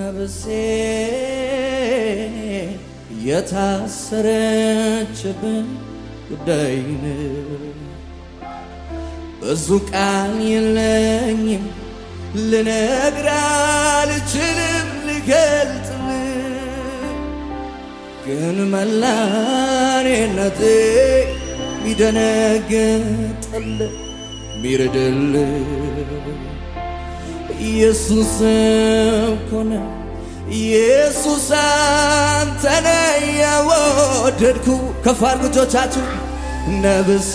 ነፍሴ የታሰረችብን ጉዳይ ነው። ብዙ ቃል የለኝም ልነግር አልችልም ልገልጥልህ፣ ግን መላኔነቴ ሚደነግጥልህ ሚርድልህ ኢየሱስ እኮ ነው። ኢየሱስ አንተነ የወደድኩ ከፍ አድርጉ እጆቻችሁ። ነፍሴ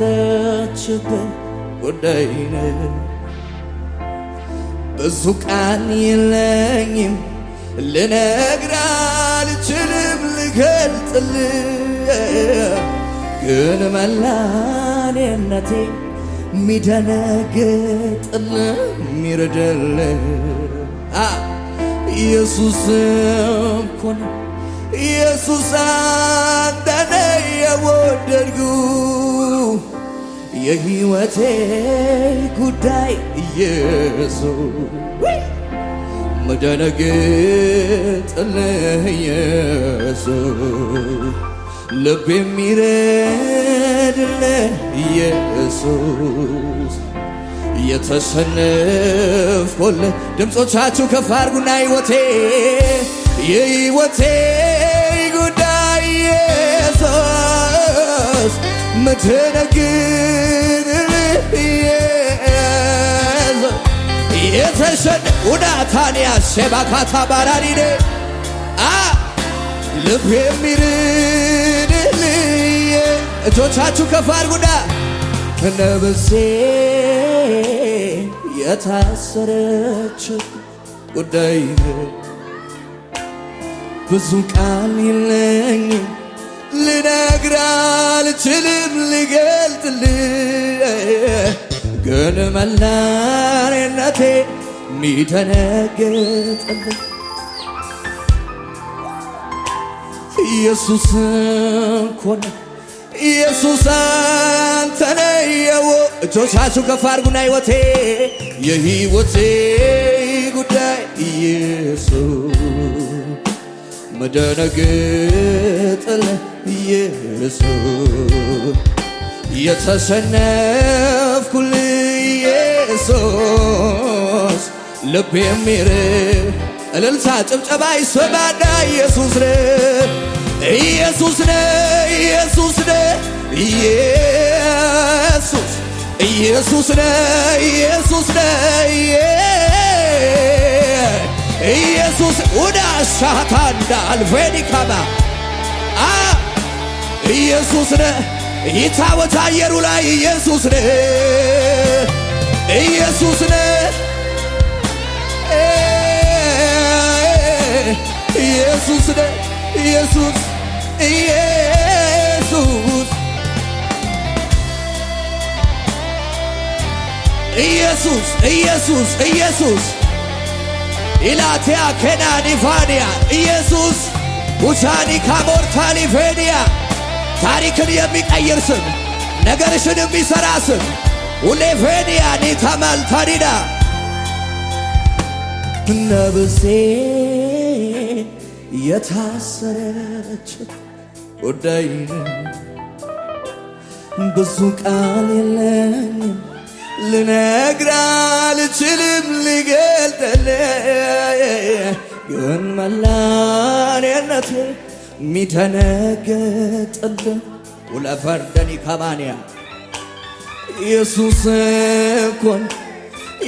የታሰረችበት ጉዳይ ነው። ብዙ ቃል የለኝም ልነግር አልችልም ልገልጥልህ፣ ግን መላኔነቴ ሚደነግጥልህ ሚረዳልህ ኢየሱስ እኮ ነው። ኢየሱስ አንተነ የወደድኩ የሕይወቴ ጉዳይ ኢየሱስ ምደነግጥልህ ኢየሱስ ልብ የሚረድልህ ኢየሱስ የተሸነፍኩልህ ድምፆቻችሁ ከፍ አድርጉና የሕይወቴ ጉዳይ ኢየሱስ ምትነግርልህ ኢየሱስ የተሸነፍኩናታንያ ሸባካታ ባራሪኔ ልብ የሚረድልህ እጆቻችሁ ከፍ አድርጉና ነፍሴ የታሰረች ጉዳይ ነው። ብዙ ቃል የለኝም ልነግር አልችልም ልገልጥልህ፣ ግን መላኔነቴ ሚደነግጥልህ ኢየሱስ እኮ ነው። ኢየሱስ አንተነ እጆቻችሁ ከፍ አድርጉና የሕይወቴ ጉዳይ ኢየሱስ ምደነግጥልህ ኢየሱስ የተሸነፍኩልህ ኢየሱስ ልብ የሚርድ እልልታ ጭብጨባ ይሰማና ኢየሱስ ነው ኢየሱስ ነው ኢየሱስ ነው ኢየሱስ ኢየሱስ ነው ኢየሱስ ነው ኢየሱስ ወዳሻታ እንዳልፈኒካማ ኢየሱስ ነው ይታወት አየሩ ላይ ኢየሱስ ነው ኢየሱስ ነው ኢየሱስ ነው ኢየሱስ ኢየሱስ ኢየሱስ ኢየሱስ ኢየሱስ ኢላቲያ ከናኒፋኒያ ኢየሱስ ውቻኒ ካሞርታኒ ፌኒያ ታሪክን የሚቀይር ስም ነገርሽን የሚሰራ ስም ሁሌ ፌኒያ ኒታማል ታሪዳ ነፍሴ የታሰረች ጉዳይ ነው። ብዙ ቃል የለኝም ልነግር አልችልም ልገልጥልህ፣ ግን መላኔነቴ ሚደነግጥልህ ውለፈርደኒ ከማንያ ኢየሱስ እኮ ነው።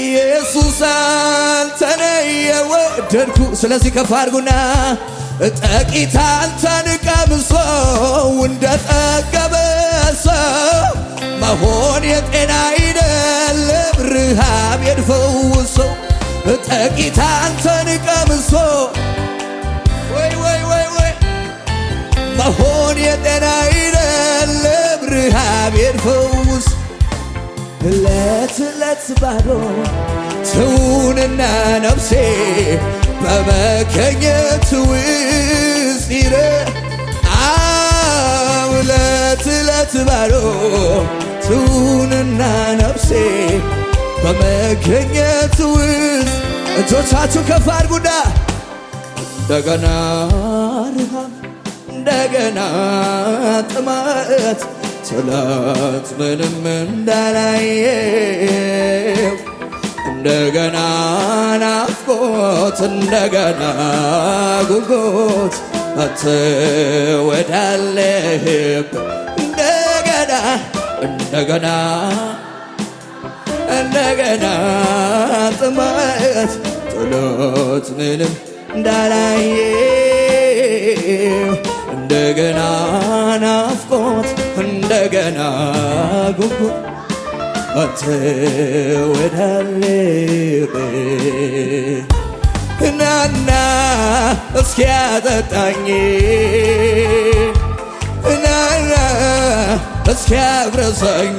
ኢየሱስ አንተነ የወደድኩ ስለዚህ ከፍ አድርጉና ጥቂት አንተን ቀምሶ እንደጠገበ ሰው መሆን የጤና አይደለም ረሃብ የፈውሰው ጥቂት አንተን ቀምሶ ወይ መሆን የጤና አይደለም ረሃብ የፈውስ ዕለት ባዶ ትውንና ነፍሴ በመከኘት ውስጥ ዕለት ባዶ ትውንና ነፍሴ በመገኘት ውስጥ እጆቻችሁ ከፍ አድርጉና እንደገና ረሃብ እንደገና ጥማት ጠላት ምንም እንዳላየው እንደገና ናፍቆት እንደገና ጉጉት አንተ ወዳለህበት እንደገና ጥማት ጠላት ምንም እንዳላየው እንደገና ናፍቆት እንደገና ጉጉት አንተ ወዳለህበት ናና እስኪ አጠጣኝ ናና እስኪ አጉርሰኝ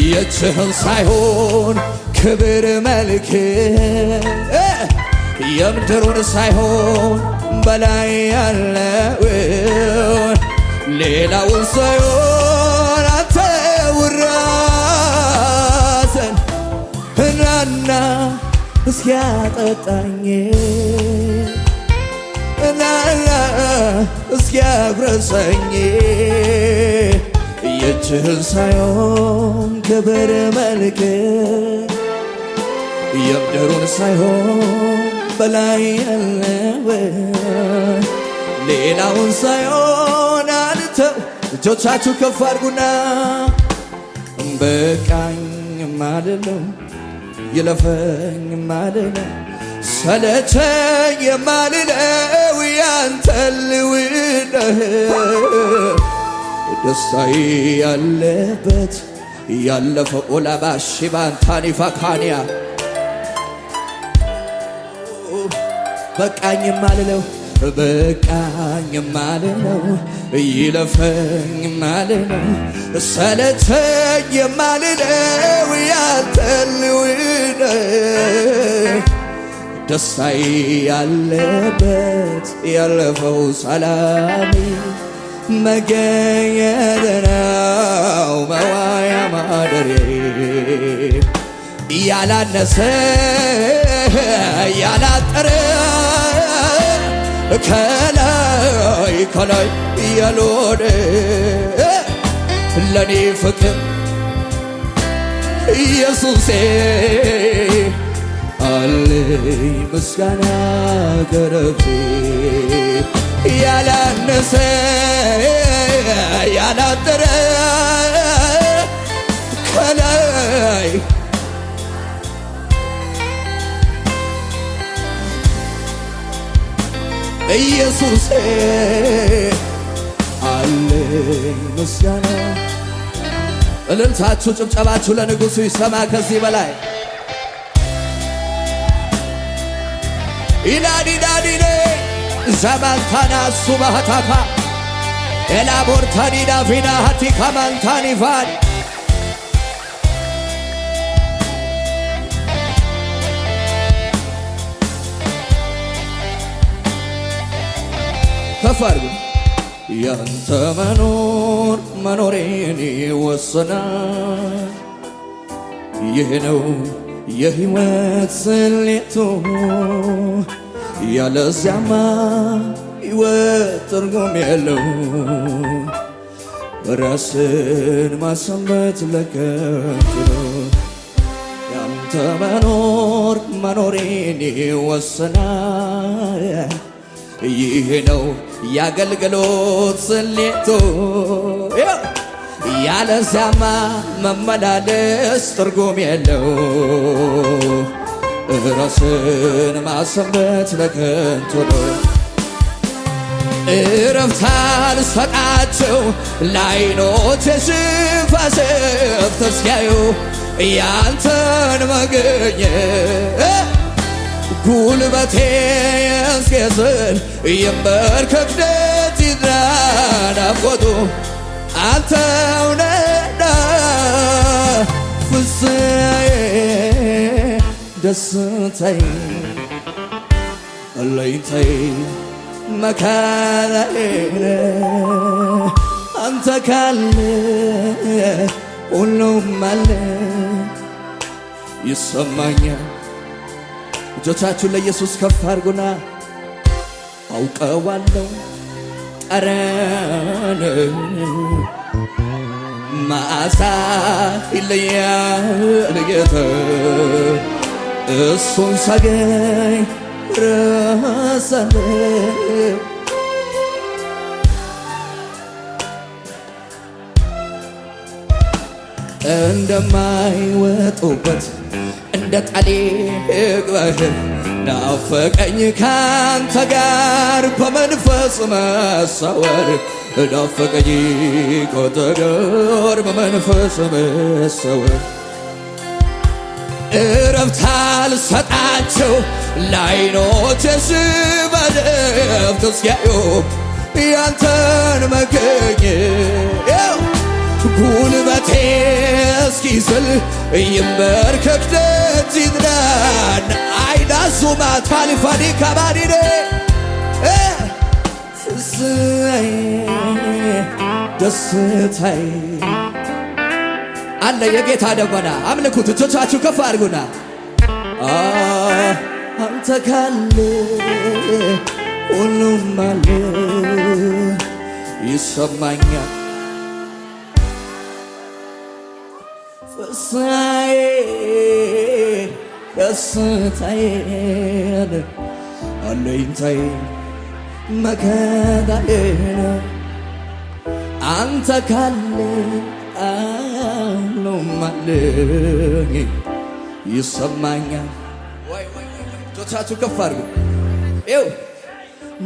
የእጅህን ሳይሆን ክብር መልክ የምድሩን ሳይሆን በላይ ያለውን ሌላውን ሳይሆን አንተ ውራሰን ናና እስኪ አጠጣኝ ናና እስኪ አጉርሰኝ የእጅህን ሳይሆን ክብር መልክ የምድሩን ሳይሆን በላይ ያለውን ሌላውን ሳይሆን አንተው እጆቻችሁ ከፍ አድርጉና በቃኝ ማለለው ይለፈኝ ማለለው ሰለቸኝ የማልለው ያንተ ልውነህ ደስታዬ ያለበት ያለፈው ኦላባሽ ባንታኒ ፋካንያ በቃኝ ማለለው ይለፈኝ ማለለው ሰለቸኝ ማለለው ያንተ ልውነህ ደስታዬ ያለበት ያለፈው ሰላሜ መገኘት ነው መዋያ ማደሪያዬ ያላነሰ ያላጠረ ከላይ ያልሆነ ለኔ ፍቅር ኢየሱሴ አለኝ ምስጋና ከረፍቴ ያላነሰ ያላጠረ ከላይ ኢየሱሴ አለኝ ምስጋና። እልልታችሁ ጭብጨባችሁ ለንጉሡ ይሰማ ከዚህ በላይ ኢላዲዳዲኔ ዘማንታና ሱባሃታካ ኤላቦርታኒ ዳፊና ሃቲ ካማንታኒ ፋን ከፋርጉ ያንተ መኖር መኖሬን ይወስናል። ይህ ነው የሕይወት ስሌቱ ያለዚያማ ሕይወት ትርጉም የለው። ራስን ማሰንበት ለከንቱ ነው። ያንተ መኖር መኖሬን ይወስናል። ይህ ነው የአገልግሎት ስሌቱ ያለዚያማ መመላለስ ትርጉም የለው። ራስን ማሰንበት ለከንቱ ነው። እረፍት አልሰጣቸው ለዓይኖቼ ሽፋሽፍት እስኪያዩ ያንተን መገኘት ጉልበቴ እስኪዝል ይንበርከክ ደጅ ናፍቆቱ አንተው ነህና ፍስሐዬ ደስታዬ አለኝታዬ መካናዬ አንተ ካለ ሁሉም አለ ይሰማኛል። እጆቻችሁን ለኢየሱስ ከፍ አድርጉና አውቀዋለሁ ጠረን መዓዛ ይለያል ጌታ እሱን ሳገኝ ረሳለሁ እንደማይወጡበት እንደ ጠሊቅ ባህር ናፈቀኝ ካንተ ጋር በመንፈስ መሰወር ናፈቀኝ ካንተ ጋር በመንፈስ መሰወር እረፍት አልሰጣቸው ለዓይኖችሽ በደምብ እስኪያዩ ያንተን መገኘት ጉልበቴ እስኪዝል ይንበርከክ ደጅ ይጥናን አይናሱማ ታልፋኒ ከባዲኔ ፍስሐዬ ደስታዬ አለ የጌታ ደጎና አምልኩት እጆቻችሁ ከፍ አድርጉና አንተ ካለ ሁሉም አለ ይሰማኛል ፍስሐዬ ደስታዬ አለኝታዬ መከታዬ አንተ ካለ ሁሉም አለ ይሰማኛል። እጆቻችሁ ከፍ አድርጉ። ይኸው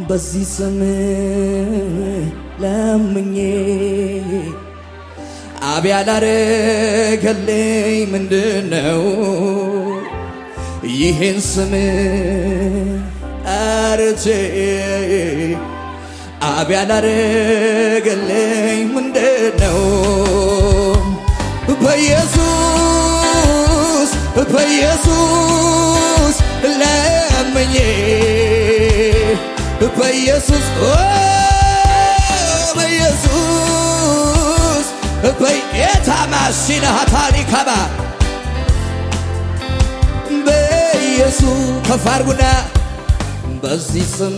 በዚህ ስም ለምኜ አብ ያላረገልኝ ምንድነው? ይህን ስም ጠርቼ አብ ያላረገልኝ ምንድነው? በኢየሱስ በኢየሱስ ለምኜ በኢየሱስ በኢየሱስ በየታማሽና ታሪካባ በኢየሱስ ከፋርጉና በዚህ ስም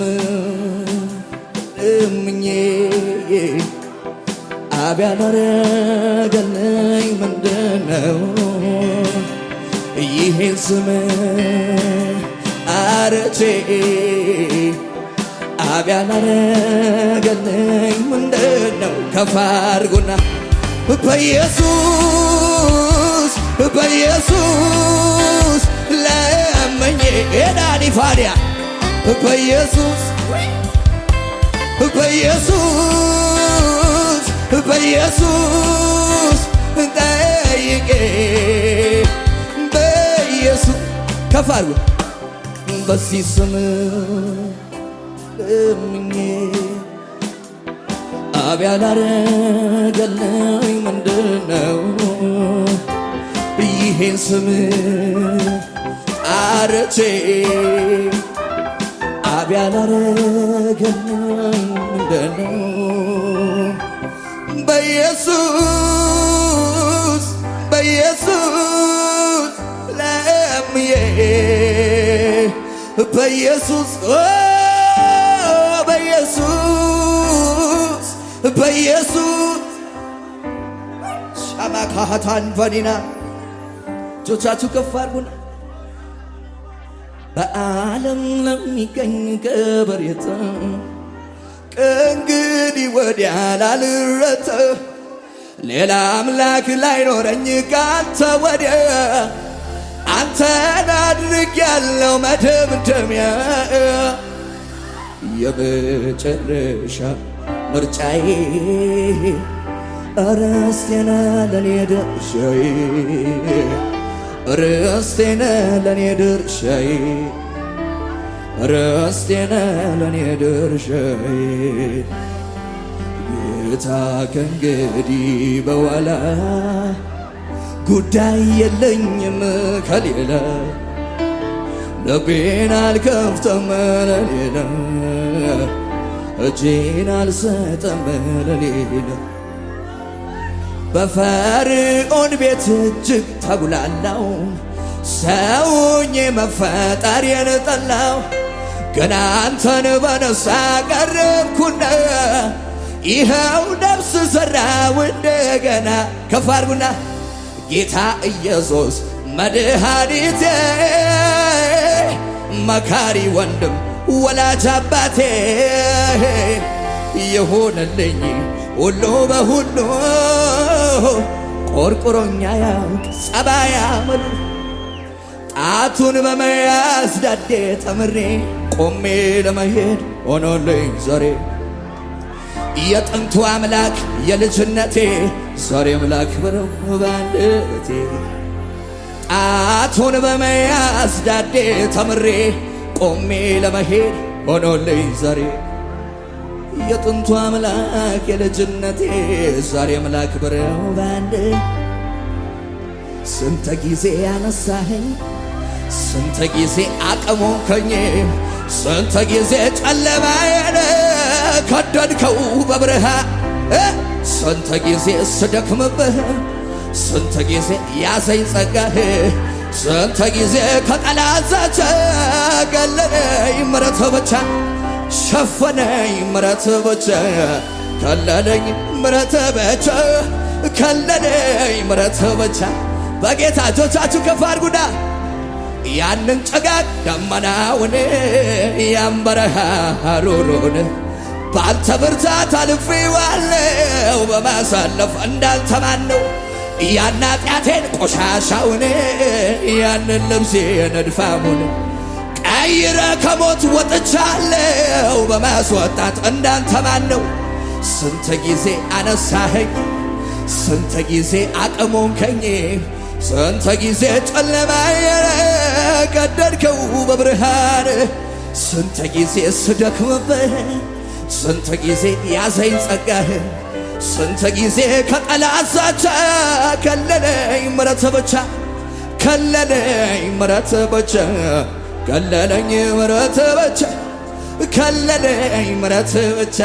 ለምኜ አብ ያላረገልኝ ምንድነው? ይህን ስም ጠርቼ አብ ያላረገልኝ ምንድነው? ከፍ አድርጉና በኢየሱስ በኢየሱስ ለምኜ ዳኒ ፋዲያ በኢየሱስ በኢየሱስ በኢየሱስ ጠይቄ በኢየሱስ ከፍ አድርጉ በዚህ ስም ለምኜ አብ ያላረገልኝ ምንድነው? ይህን ስም ጠርቼ አብ ያላረገልኝ ምንድነው? በኢየሱስ በኢየሱስ ለምኜ በኢየሱስ በኢየሱስ በኢየሱስ ሻማካታን ቫኒና እጆቻችሁ ከፍ አድርጉና በዓለም ለሚገኝ ከበሬታ ከእንግዲህ ወዲያ ላልረታ ሌላ አምላክ ላይኖረኝ ካንተ ወዲያ አንተን አድርጌያለሁ መደምደሚያ የመጨረሻ ምርጫዬ ርስቴ ነህ ለኔ ድርሻዬ ርስቴ ነህ ለኔ ድርሻዬ ርስቴ ነህ ለኔ ድርሻዬ ጌታ ከእንግዲህ በኋላ ጉዳይ የለኝም ከሌላ ልቤን አልከፍተም ለሌላ እጄን አልሰጠም ለሌላ በፈርዖን ቤት እጅግ ተጉላላው ሰውኜ መፈጠሬን ጠላው፣ ግን አንተን በነፍስ ቀረብኩና ይኸው ነፍስ ዘራው እንደገና። ከፍ አድርጉና ጌታ ኢየሱስ መድኃኒቴ፣ መካሪ ወንድም ወላጅ አባቴ፣ ይሁንልኝ ሁሉ በሁሉ ቆርቆሮኛ ያውቅ ጸባይ አመሉ። ጣቱን በመያዝ ዳዴ ተምሬ ቆሜ ለመሄድ ሆኖልኝ ዛሬ የጥንቱ አምላክ የልጅነቴ ዛሬም ላክብረው ባንደበቴ። ጣቱን በመያዝ ዳዴ ተምሬ ቆሜ ለመሄድ ሆኖልኝ ዛሬ የጥንቱ አምላክ የልጅነቴ ዛሬም ላክብረው ባንድ። ስንት ጊዜ ያነሳኸኝ፣ ስንት ጊዜ አቅሞከኝ፣ ስንት ጊዜ ጨለማዬን ከደድከው በብርሃን፣ ስንት ጊዜ ስደክምብህ፣ ስንት ጊዜ ያዘኝ ጸጋህ፣ ስንት ጊዜ ከጠላት ዛቻ ገለለኝ ምሕረት ብቻ፣ ሸፈነኝ ምሕረት ብቻ፣ ከለለኝ ምሕረት ብቻ፣ ከለለኝ ምሕረት ብቻ። በጌታ እጆቻችሁ ከፍ አድርጉና ያንን ጭጋግ ደመናውን ያን በረሃ ሐሩሩን ባንተ ብርታት አልፌዋለሁ በማሳለፍ እንዳንተ ማን ነው? ያን ኃጢአቴን ቆሻሻውን ያንን ልብሴን እድፋሙን ቀይረ ከሞት ወጥቻለሁ በማስወጣት እንዳንተ ማን ነው? ስንት ጊዜ አነሳኸኝ፣ ስንት ጊዜ አቅሞንከኝ፣ ስንት ጊዜ ጨለማዬን ቀደድከው በብርሃን፣ ስንት ጊዜ ስደክምብህ፣ ስንት ጊዜ ያዘኝ ጸጋህ፣ ስንት ጊዜ ከጠላት ዛቻ ከለለኝ ምሕረት ብቻ፣ ከለለኝ ምሕረት ብቻ፣ ከለለኝ ምሕረት ብቻ፣ ከለለኝ ምሕረት ብቻ።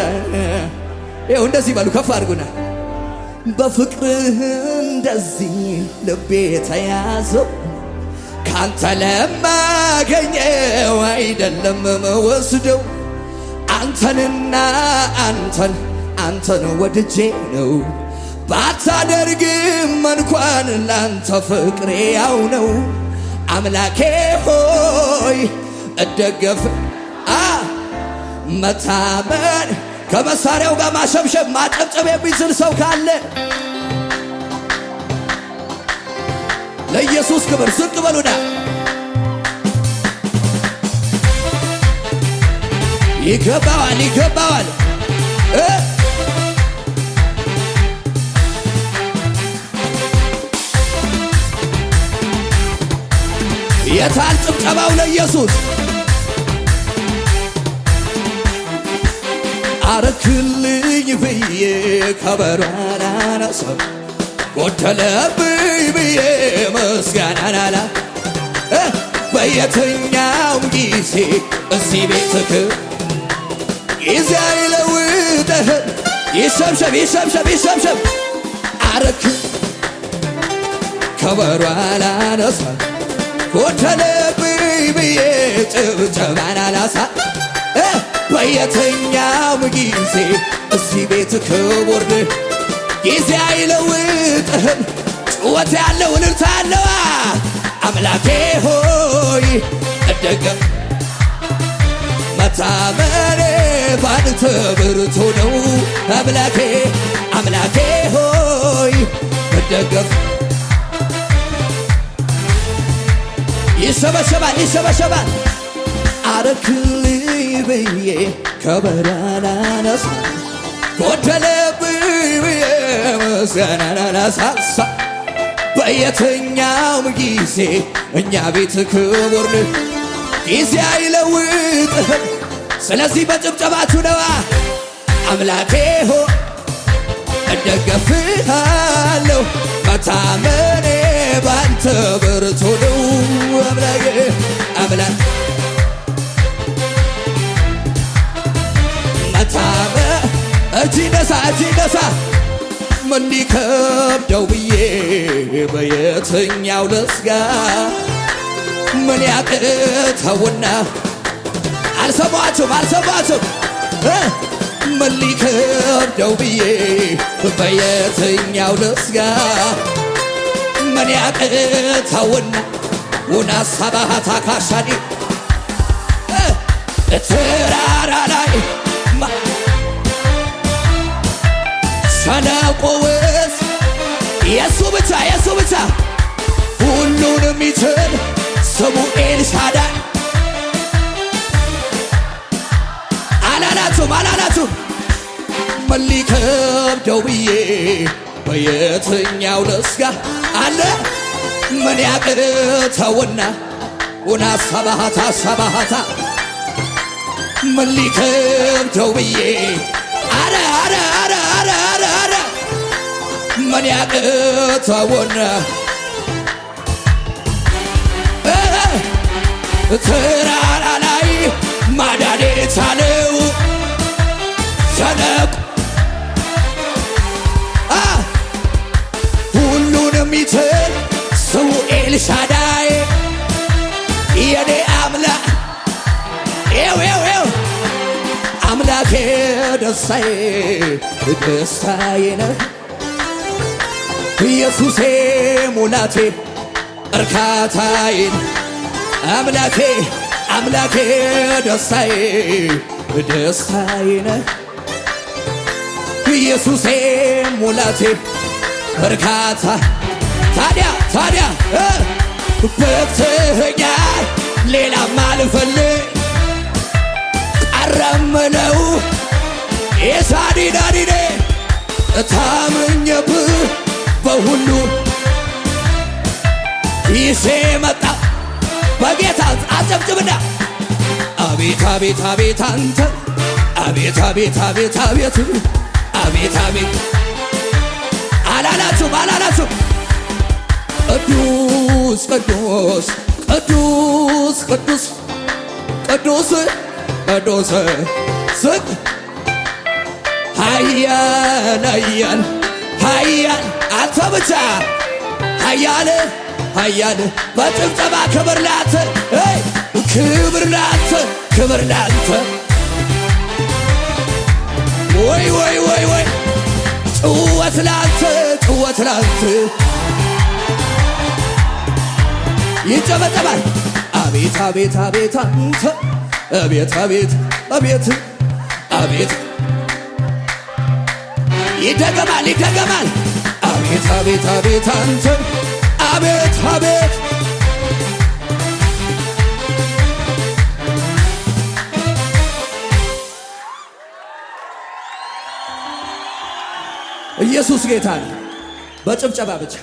ይኸው እንደዚህ በሉ ከፍ አድርጉና በፍቅርህ እንደዚህ ልቤ ተያዘው፣ ካንተ ለማገኘው አይደለም መወስደው፣ አንተንና አንተን ወድጄ ነው። ባታደርግም እንኳን ላንተ ፍቅሬ ያው ነው። አምላኬ ሆይ እደገፍ መታመን። ከመሳሪያው ጋር ማሸብሸብ ማጨብጨብ የሚችል ሰው ካለ ለኢየሱስ ክብር ዝቅ በሉና ይገባዋል፣ ይገባዋል። የታል ጭብጨባው ለኢየሱስ? አረክልኝ ብዬ ከበሮ አላነሳም፣ ጎደለብኝ ብዬ ምስጋናን አላ በየትኛውም ጊዜ እዚህ ቤትህ ጊዜ አይለውጥህ። ይሸብሸብ ይሸብሸብ ይሸብሸብ። አረክ ከበሮ አላነሳም፣ ጎደለብኝ ብዬ ጭብጨባን አላሳ በየትኛውም ጊዜ እዚህ ቤት ክቡር ጊዜ አይለውጥህም። ጭወት ያለው እልልታ ያለዋ አምላኬ ሆይ እደገፍ መታመኔ ባንተ ብርቱ ነው። አምላኬ ሆይ እደገፍ። ይሰበሰባል ይሰበሰባል። አረክልኝ ብዬ ከበሮ አላነሳም፣ ጎደለብኝ ብዬ ምስጋናን አላሳሳ በየትኛውም ጊዜ እኛ ቤት ክቡር ጊዜ አይለውጥህም። ስለዚህ በጭብጨባችሁ ነዋ አምላኬ ሆይ እደገፍሃለሁ፣ መታመኔ ባንተ ብርቱ ነው። አምላኬ መታመ እጅ ነሳ ምን ሊከብደው ብዬ በየትኛው ልስጋ ምን ያቅተውና አልሰማችሁም ምን ሊከብደው ብዬ በየትኛው ልስጋ ምን ያቅተውና ውና ሰባሃታ ካሻዲ ተራራ ላይ ሸለቆ ውስጥ የሱ ብቻ ሁሉንም ይችል ስሙ ኤልሻዳይ አላላችሁም ምን ሊከብደው ብዬ በየትኛው ልስጋ አለ ምን ያቅተውና ውና ሰባሃታ ምን ሊከብደው ብዬ አረ ምን ያቅተውና ተራራ ላይ ማዳን የቻለው ሸለቆ ሁሉንም ይችል ስሙ ኤልሻዳይ የኔ አምላክ አምላኬ ደስታዬ ነህ ኢየሱሴ ሙላቴ እርካታዬ አምላኬ ደስታዬ ነህ ኢየሱሴ ሙላቴ እርካታ ታዲያ በትኛል ሌላም አልፈልግ ቀረምለው የሳዲዳዲኔ ታምኜብህ በሁሉ ይሴ መጣ በጌታ አጨብጭብና አቤት አንተ አቤት አላላችሁም ቅዱስ ዝቅ ኃያል አንተ ብቻ ኃያል በጭብጨባ ክብር ላንተ ወይ ጭወት ላንተ ይጨበጨባል አቤት አንተ አቤት ይደገማል አቤት አንተ አቤት ኢየሱስ ጌታ ነው። በጭብጨባ ብቻ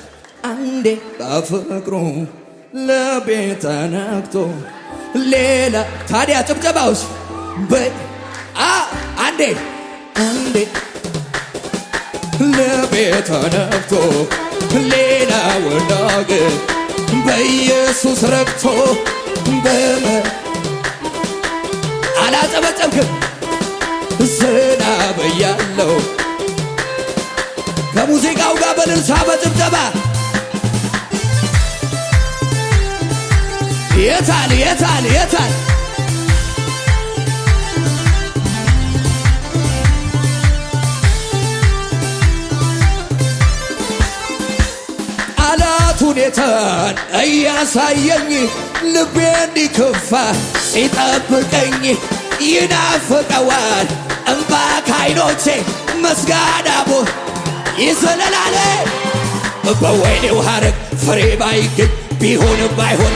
አንዴ በፍቅሩ ልቤ ተነክቶ ሌላ ታዲያ ጭብጨባውስ አንዴ ልቤ ተነክቶ ሌላ ወዳግ በኢየሱስ ረክቶ አላጨበጨብክም ዘና በያለው ከሙዚቃው ጋር በልልታ በጭብጨባ የታል ቃላት ሁኔታን እያሳየኝ ልቤ እንዲከፋ ሲጠብቀኝ ይናፍቀዋል እምባ ከዓይኖቼ ምስጋና ይዘለላል በወይኔው ሐረግ ፍሬ ባይገኝ ቢሆንም ባይሆን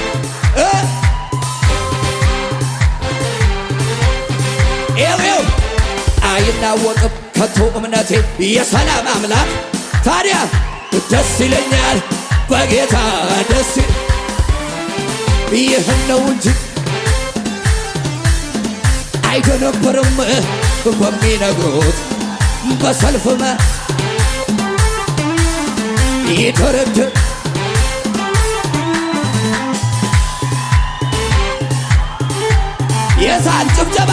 አይናወጥም ከቶ እምነቴ የሰላም አምላክ ታዲያ ደስ ይለኛል በጌታ ይህን ነው እንጂ አይደነበርም በሚነግሩት በሰልፍመ ይደረድር የሳን ጭብጨባ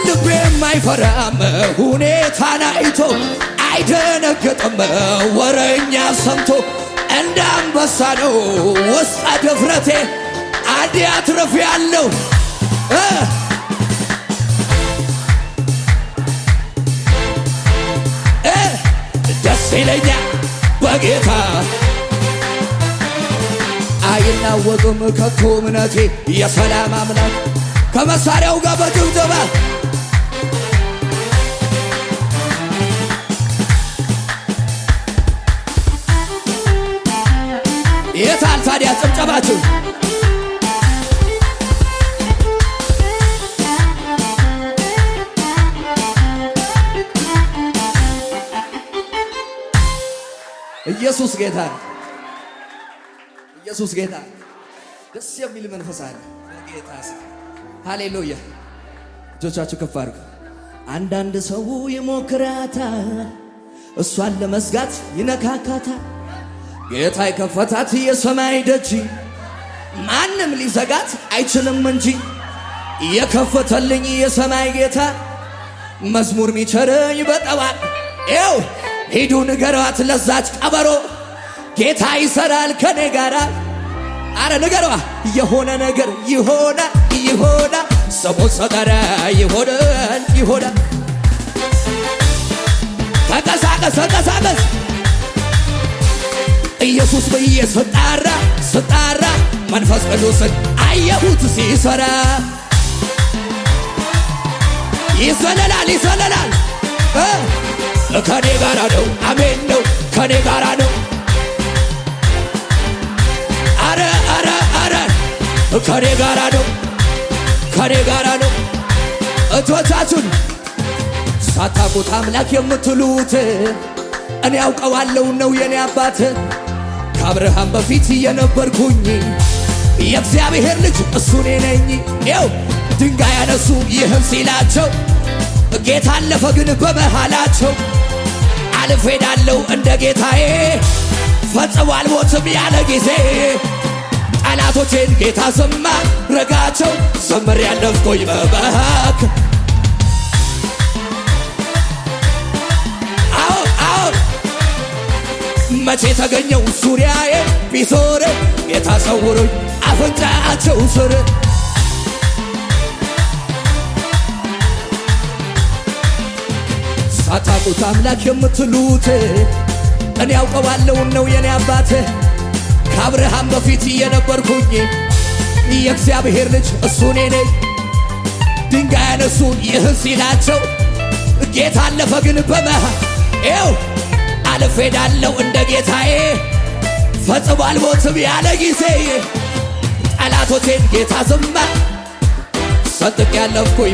ልቤም አይፈራም ሁኔታን አይቶ አይደነገጥም ወረኛ ሰምቶ እንደ አንበሳ ነው ውስጠ ድፍረቴ አንዴ አትርፌአለሁ ደስ ይለኛል በጌታ አይናወጥም ከቶ እምነቴ የሰላም አምላክ ከመሳሪያው ጋር በጭብጨባ የታል ታዲያ ጭብጨባችሁ? ኢየሱስ ጌታ ነው። ኢየሱስ ጌታ ደስ የሚል መንፈስ አለ በጌታ ስም። ሃሌሉያ! እጆቻችሁ ከፍ አድርጉ። አንዳንድ ሰው ይሞክራታል፣ እሷን ለመዝጋት ይነካካታል። ጌታ የከፈታት የሰማይ ደጅ ማንም ሊዘጋት አይችልም እንጂ የከፈተልኝ የሰማይ ጌታ መዝሙር ሚቸረኝ በጠዋት ኤው ሂዱ ንገሯት ለዛች ቀበሮ ጌታ ይሰራል ከኔ ጋራ። አረ ንገሯ የሆነ ነገር ይሆናል ሰሞን ሰጠረ ይሆናል ተንቀሳቀስ ኢየሱስ ብዬ ስጣራ መንፈስ ቅዱስን አየሁት ሲሰራ ይሰለላል ከኔ ጋራ ነው። አሜን ነው ከኔ ጋራ ነው። አረ ከኔ ጋራ ነው። እጆቻችሁን ሳታውቁት አምላክ የምትሉት እኔ ያውቀዋለሁ ነው የኔ አባት ከአብርሃም በፊት የነበርኩኝ የእግዚአብሔር ልጅ እሱ እኔ ነኝ። ይኸው ድንጋይ ያነሱ ይህን ሲላቸው ጌታ አለፈ ግን በመሃላቸው አልፌ ሄዳለሁ እንደ ጌታዬ ፈጽሞ አልሞትም ያለ ጊዜ ጠላቶቼን ጌታ ሰማ ረጋቸው ዘምር ያለፍኩኝ በባክ መቼ ተገኘው ዙሪያዬ ቢዞር ጌታ ሰውሮኝ አፍንጫቸው ስር ሳታውቁት አምላክ የምትሉት እኔ ያውቀዋለሁ ነው የኔ አባት ከአብርሃም በፊት የነበርኩኝ የእግዚአብሔር ልጅ እሱ እኔ ነኝ። ድንጋይ ያነሱ ይህን ሲላቸው ጌታ አለፈ ግን በመሃላቸው አልፌ ሄዳለሁ እንደ ጌታዬ ፈጽሞ አልሞትም ያለ ጊዜ ጠላቶቼን ጌታ ዝማ ሰንጥቄ ያለፍኩኝ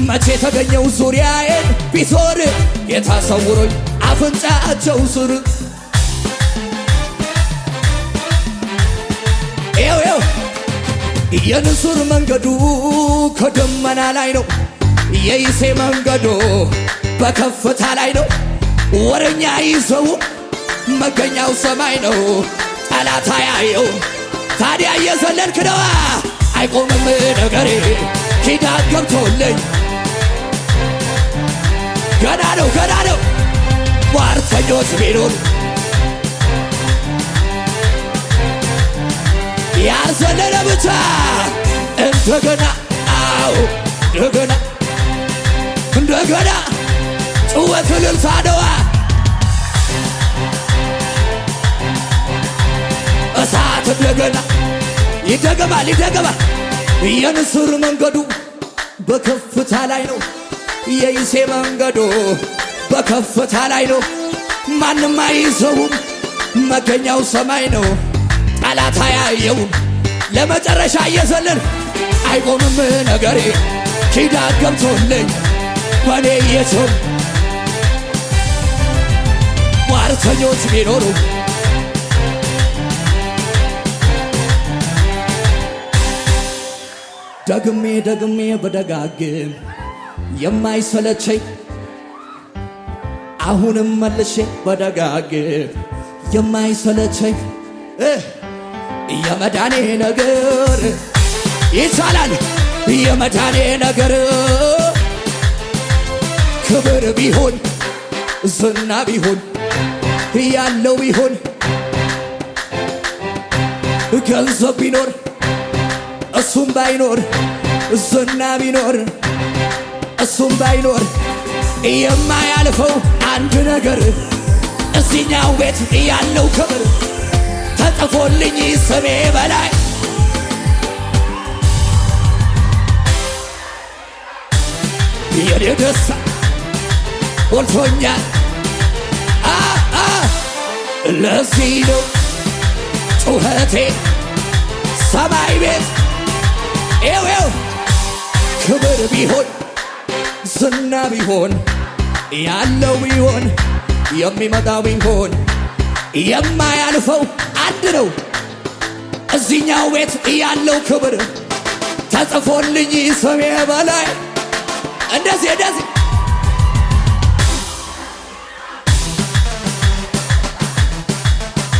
መቼ ተገኘው ዙሪያዬን ቢዞር ጌታ ሰውሮኝ አፍንጫቸው ስር የንስር መንገዱ ከደመና ላይ ነው። የይሴ መንገዱ በከፍታ ላይ ነው። ወረኛ ይዘው መገኛው ሰማይ ነው። ጠላት ያየው ታዲያ እየዘለልክ ነዋ አይቆምም ነገሬ ኪዳን ገብቶልኝ ገና ነው ሟርተኞች ቢኖር ያልዘለለ ብቻ እንደገና ጭወት እልልታ ነዋ እሳት እንደገና ይደገማል የንስር መንገዱ በከፍታ ላይ ነው። የይሴ መንገዱ በከፍታ ላይ ነው። ማንም አይዘውም መገኛው ሰማይ ነው። ጠላት አያየውም ለመጨረሻ እየዘለል አይቆምም ነገሬ ኪዳን ገብቶልኝ በኔ የሾም ሟርተኞች ቢኖሩ ደግሜ በደጋግም የማይሰለቸኝ አሁንም መልሼ በደጋግም የማይሰለቸኝ የመዳኔ ነገር ይቻላል የመዳኔ ነገር ክብር ቢሆን ዝና ቢሆን ያለው ቢሆን ገንዘብ ቢኖር እሱም ባይኖር ዝና ቢኖር እሱም ባይኖር የማያልፈው አንድ ነገር እዚህኛው ቤት ያለው ክብር ተጽፎልኝ ስሜ በላይ የኔ ደስታ ሞልቶኛል። ለዚህ ነው ጩኸቴ ሰማይ ቤት ኤዌው ክብር ቢሆን ዝና ቢሆን ያለው ቢሆን የሚመጣው ቢሆን የማያልፈው አንድ ነው እዚህኛው ቤት ያለው ክብር ተጽፎልኝ ስሜ በላይ እንደዚህ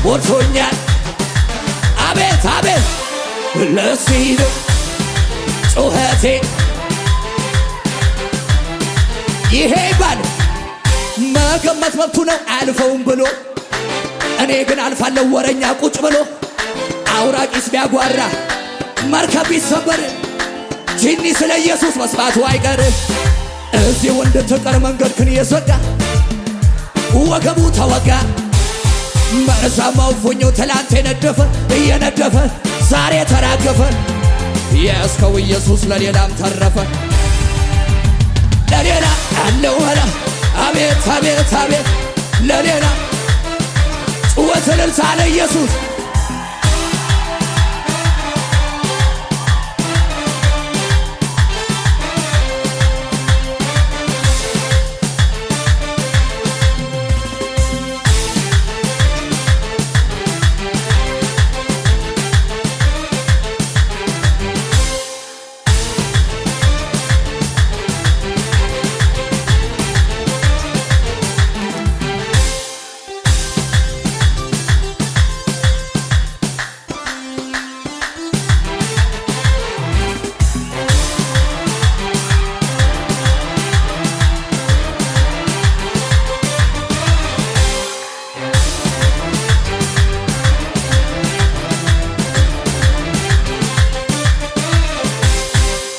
ሞልቶኛል። አቤት አቤት ለዚህ ነው ጩኸቴ ይሄ ይባል መገመት መብቱ ነው አያልፈውም ብሎ እኔ ግን አልፋለሁ ወረኛ ቁጭ ብሎ አውራቂስ ቢያጓራ መርከብ ቢሰበር ጂኒ ስለ ኢየሱስ መስማቱ አይቀር እዚሁ እንድትቀር መንገድክን የዘጋ ወገቡ ተወጋ መርዛማው ፉኞ ትላንት እየነደፈ ዛሬ ተራገፈ የእስከው ኢየሱስ ለሌላም ተረፈ ለሌላ አለው ኋላ አቤት አቤት አቤት ለሌላ ጩኸት እልልታ ለኢየሱስ